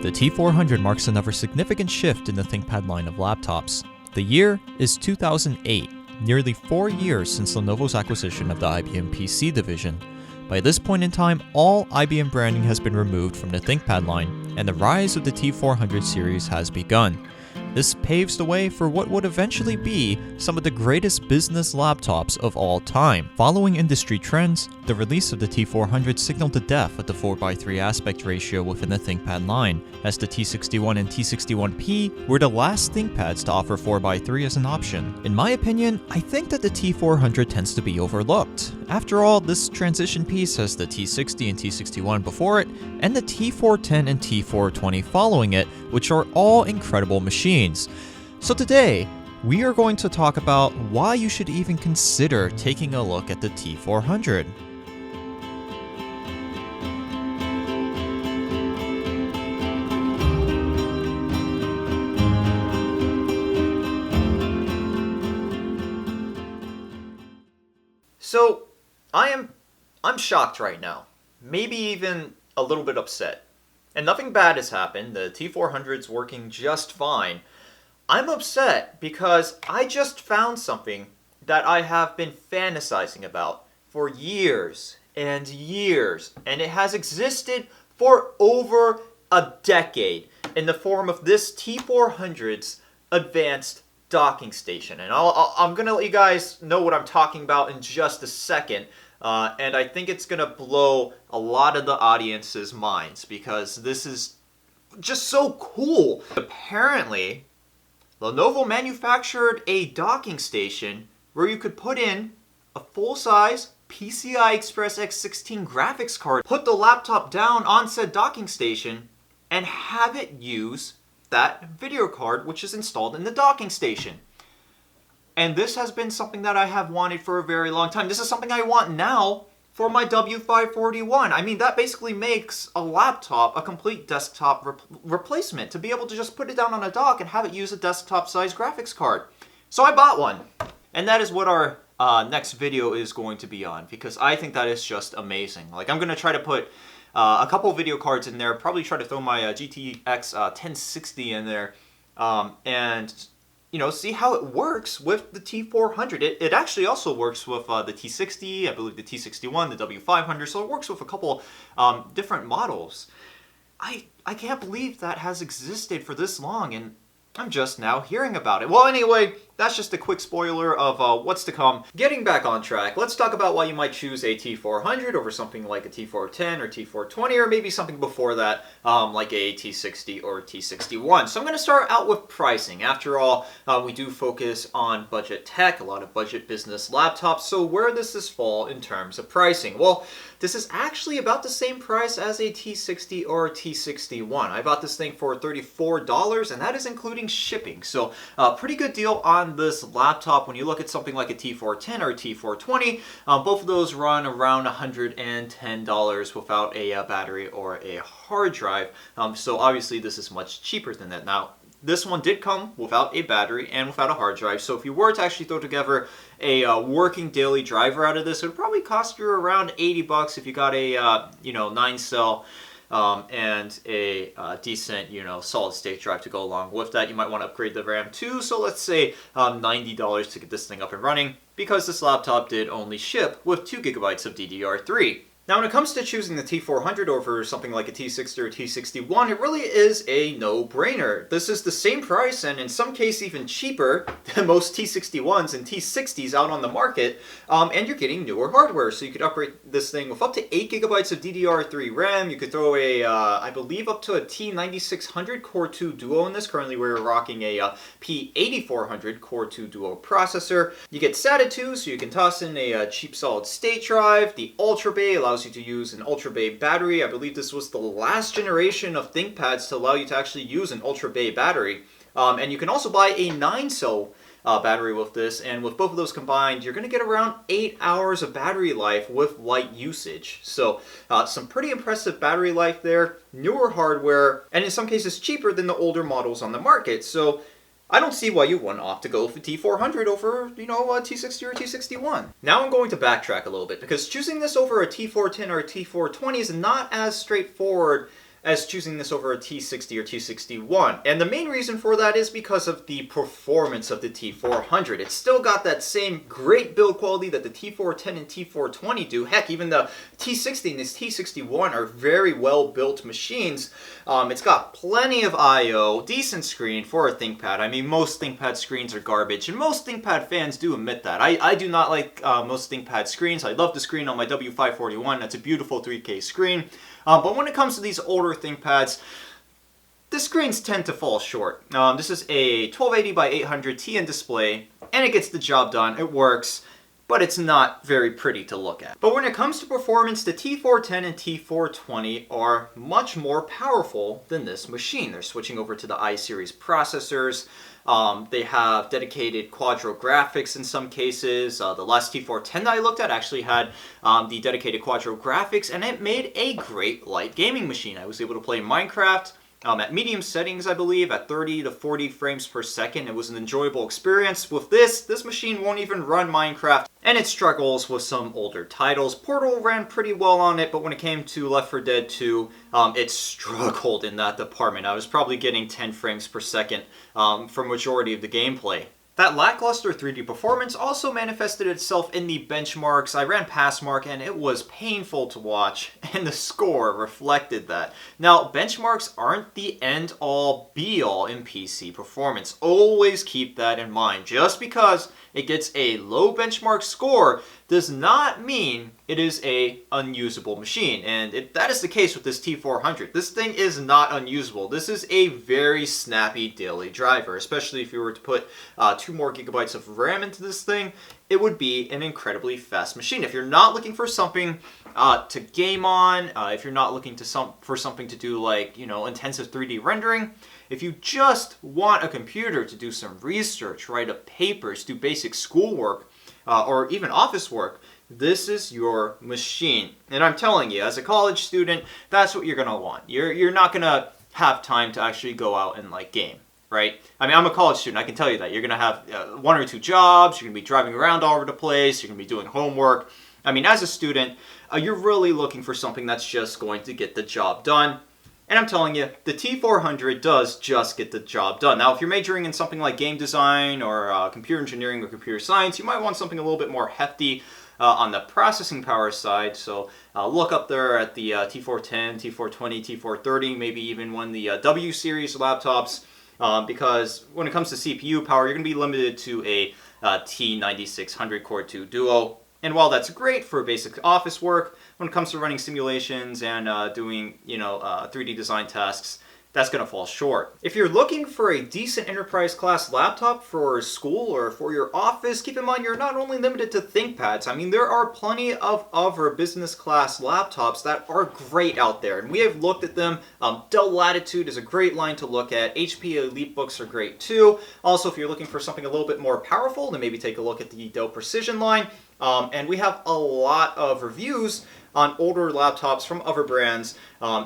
The T400 marks another significant shift in the ThinkPad line of laptops. The year is 2008, nearly 4 years since Lenovo's acquisition of the IBM PC division. By this point in time, all IBM branding has been removed from the ThinkPad line, and the rise of the T400 series has begun. This paves the way for what would eventually be some of the greatest business laptops of all time. Following industry trends, the release of the T400 signaled the death of the 4:3 aspect ratio within the ThinkPad line, as the T61 and T61P were the last ThinkPads to offer 4:3 as an option. In my opinion, I think that the T400 tends to be overlooked. After all, this transition piece has the T60 and T61 before it, and the T410 and T420 following it, which are all incredible machines. So today, we are going to talk about why you should even consider taking a look at the T400. So, I'm shocked right now. Maybe even a little bit upset. And nothing bad has happened. The T400's working just fine. I'm upset because I just found something that I have been fantasizing about for years and years, and it has existed for over a decade in the form of this T400's advanced docking station. And I'm going to let you guys know what I'm talking about in just a second. And I think it's going to blow a lot of the audience's minds because this is just so cool. Apparently, Lenovo manufactured a docking station where you could put in a full-size PCI Express X16 graphics card, put the laptop down on said docking station, and have it use that video card which is installed in the docking station. And this has been something that I have wanted for a very long time. This is something I want now for my W541. I mean, that basically makes a laptop a complete desktop replacement, to be able to just put it down on a dock and have it use a desktop-sized graphics card. So I bought one. And that is what our next video is going to be on, because I think that is just amazing. Like, I'm going to try to put a couple video cards in there, probably try to throw my GTX 1060 in there, and you know, see how it works with the T400. It actually also works with the T60, I believe the T61, the W500, so it works with a couple different models. I can't believe that has existed for this long, and I'm just now hearing about it. Well, anyway, that's just a quick spoiler of what's to come. Getting back on track, let's talk about why you might choose a T400 over something like a T410 or T420, or maybe something before that, like a T60 or T61. So I'm going to start out with pricing. After all, we do focus on budget tech, a lot of budget business laptops. So where does this fall in terms of pricing? Well, this is actually about the same price as a T60 or a T61. I bought this thing for $34, and that is including shipping. So pretty good deal on this laptop. When you look at something like a T410 or a T420, both of those run around $110 without a battery or a hard drive. So obviously this is much cheaper than that. Now, this one did come without a battery and without a hard drive, so if you were to actually throw together a working daily driver out of this, it would probably cost you around $80 if you got a 9-cell and a decent, solid state drive to go along with that. You might want to upgrade the RAM too, so let's say $90 to get this thing up and running, because this laptop did only ship with 2 GB of DDR3. Now, when it comes to choosing the T400 over something like a T60 or T61, it really is a no-brainer. This is the same price, and in some cases even cheaper than most T61s and T60s out on the market, and you're getting newer hardware. So you could upgrade this thing with up to 8 GB of DDR3 RAM. You could throw a, I believe, up to a T9600 Core 2 Duo in this. Currently, we're rocking a P8400 Core 2 Duo processor. You get SATA 2, so you can toss in a cheap solid-state drive. The Ultra Bay allows you to use an Ultra Bay battery. I believe this was the last generation of ThinkPads to allow you to actually use an Ultra Bay battery. And you can also buy a 9-cell battery with this, and with both of those combined, you're going to get around 8 hours of battery life with light usage. So some pretty impressive battery life there, newer hardware, and in some cases cheaper than the older models on the market. So I don't see why you wouldn't opt to go for T400 over, a T60 or T61. Now I'm going to backtrack a little bit, because choosing this over a T410 or a T420 is not as straightforward as choosing this over a T60 or T61. And the main reason for that is because of the performance of the T400. It's still got that same great build quality that the T410 and T420 do. Heck, even the T60 and this T61 are very well built machines. It's got plenty of I/O, decent screen for a ThinkPad. I mean, most ThinkPad screens are garbage, and most ThinkPad fans do admit that. I do not like most ThinkPad screens. I love the screen on my W541. That's a beautiful 3K screen. But when it comes to these older ThinkPads, the screens tend to fall short. This is a 1280 by 800 TN display, and it gets the job done. It works, but it's not very pretty to look at. But when it comes to performance, the T410 and T420 are much more powerful than this machine. They're switching over to the i-series processors. They have dedicated Quadro graphics in some cases. The last T410 that I looked at actually had the dedicated Quadro graphics, and it made a great light gaming machine. I was able to play Minecraft at medium settings, I believe, at 30 to 40 frames per second. It was an enjoyable experience. With this machine won't even run Minecraft, and it struggles with some older titles. Portal ran pretty well on it, but when it came to Left 4 Dead 2, it struggled in that department. I was probably getting 10 frames per second for majority of the gameplay. That lackluster 3D performance also manifested itself in the benchmarks. I ran Passmark and it was painful to watch, and the score reflected that. Now, benchmarks aren't the end-all be-all in PC performance. Always keep that in mind. Just because it gets a low benchmark score does not mean it is a unusable machine, and that is the case with this T400. This thing is not unusable. This is a very snappy daily driver, especially if you were to put 2 more gigabytes of RAM into this thing. It would be an incredibly fast machine. If you're not looking for something to game on, if you're not looking for something to do like, intensive 3D rendering, if you just want a computer to do some research, write up papers, do basic schoolwork, or even office work, this is your machine. And I'm telling you, as a college student, that's what you're going to want. You're not going to have time to actually go out and game, right? I mean, I'm a college student. I can tell you that. You're going to have 1 or 2 jobs. You're going to be driving around all over the place. You're going to be doing homework. I mean, as a student, you're really looking for something that's just going to get the job done. And I'm telling you, the T400 does just get the job done. Now, if you're majoring in something like game design or computer engineering or computer science, you might want something a little bit more hefty on the processing power side. So look up there at the T410, T420, T430, maybe even one of the W series laptops, because when it comes to CPU power, you're going to be limited to a T9600 Core 2 Duo. And while that's great for basic office work, when it comes to running simulations and doing, 3D design tasks, that's going to fall short. If you're looking for a decent enterprise class laptop for school or for your office, keep in mind you're not only limited to ThinkPads. I mean, there are plenty of other business class laptops that are great out there, and we have looked at them. Dell Latitude is a great line to look at. HP EliteBooks are great too. Also, if you're looking for something a little bit more powerful, then maybe take a look at the Dell Precision line. And we have a lot of reviews on older laptops from other brands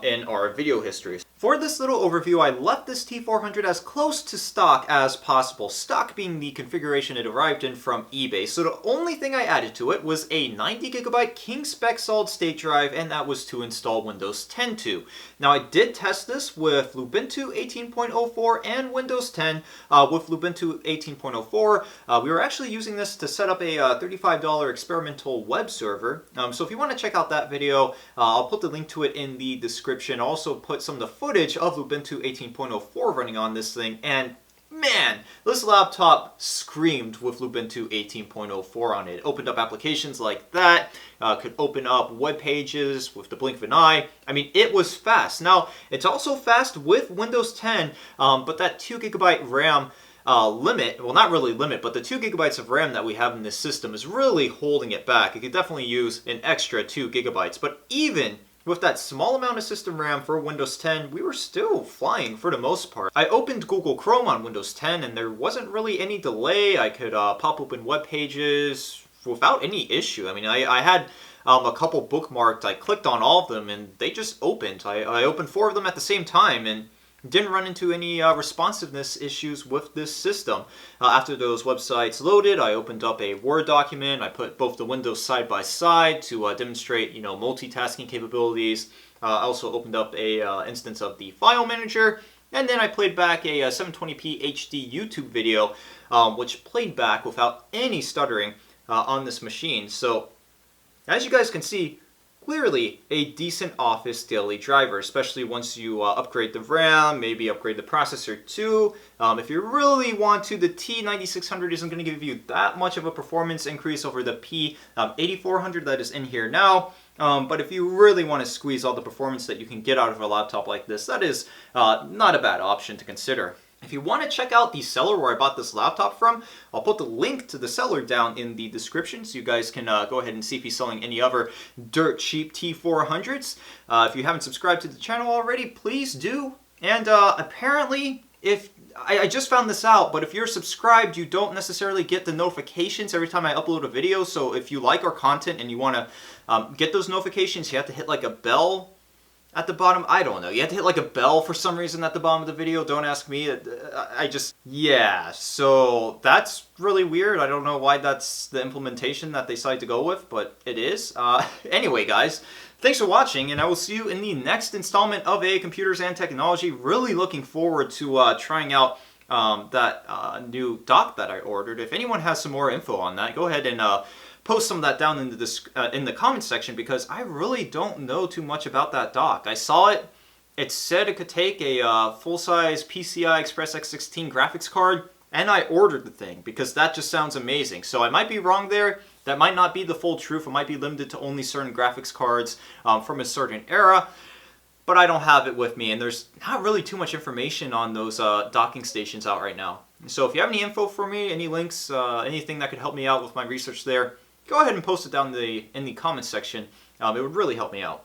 in our video histories. For this little overview, I left this T400 as close to stock as possible, stock being the configuration it arrived in from eBay. So the only thing I added to it was a 90GB Kingspec solid state drive, and that was to install Windows 10 to. Now, I did test this with Lubuntu 18.04 and Windows 10 with Lubuntu 18.04. We were actually using this to set up a $35 experimental web server. So if you want to check out that video, I'll put the link to it in the description. I'll also put some of the footage of Lubuntu 18.04 running on this thing, and man, this laptop screamed with Lubuntu 18.04 on it. It opened up applications like that, could open up web pages with the blink of an eye. I mean, it was fast. Now, it's also fast with Windows 10, but that 2GB RAM limit, well, not really limit, but the 2GB of RAM that we have in this system is really holding it back. You could definitely use an extra 2GB, but even with that small amount of system RAM for Windows 10, we were still flying for the most part. I opened Google Chrome on Windows 10 and there wasn't really any delay. I could pop open web pages without any issue. I mean, I had a couple bookmarked. I clicked on all of them and they just opened. I opened 4 of them at the same time, and didn't run into any responsiveness issues with this system. After those websites loaded, I opened up a Word document. I put both the windows side by side to demonstrate, multitasking capabilities. I also opened up a instance of the file manager, and then I played back a 720p HD YouTube video, which played back without any stuttering on this machine. So, as you guys can see, clearly a decent office daily driver, especially once you upgrade the RAM, maybe upgrade the processor too. If you really want to, the T9600 isn't going to give you that much of a performance increase over the P8400 that is in here now. But if you really want to squeeze all the performance that you can get out of a laptop like this, that is not a bad option to consider. If you want to check out the seller where I bought this laptop from, I'll put the link to the seller down in the description so you guys can go ahead and see if he's selling any other dirt cheap T400s. If you haven't subscribed to the channel already, please do. And apparently, if I just found this out, but if you're subscribed, you don't necessarily get the notifications every time I upload a video. So if you like our content and you want to get those notifications, you have to hit like a bell at the bottom. I don't know. You have to hit like a bell for some reason at the bottom of the video. Don't ask me. Yeah, so that's really weird. I don't know why that's the implementation that they decided to go with, but it is. Anyway, guys, thanks for watching, and I will see you in the next installment of A Computers and Technology. Really looking forward to trying out that new dock that I ordered. If anyone has some more info on that, go ahead and post some of that down in the comment section, because I really don't know too much about that dock. I saw it. It said it could take a full-size PCI Express X16 graphics card, and I ordered the thing because that just sounds amazing. So I might be wrong there. That might not be the full truth. It might be limited to only certain graphics cards from a certain era. But I don't have it with me, and there's not really too much information on those docking stations out right now. So if you have any info for me, any links, anything that could help me out with my research there, go ahead and post it down in the comments section. It would really help me out.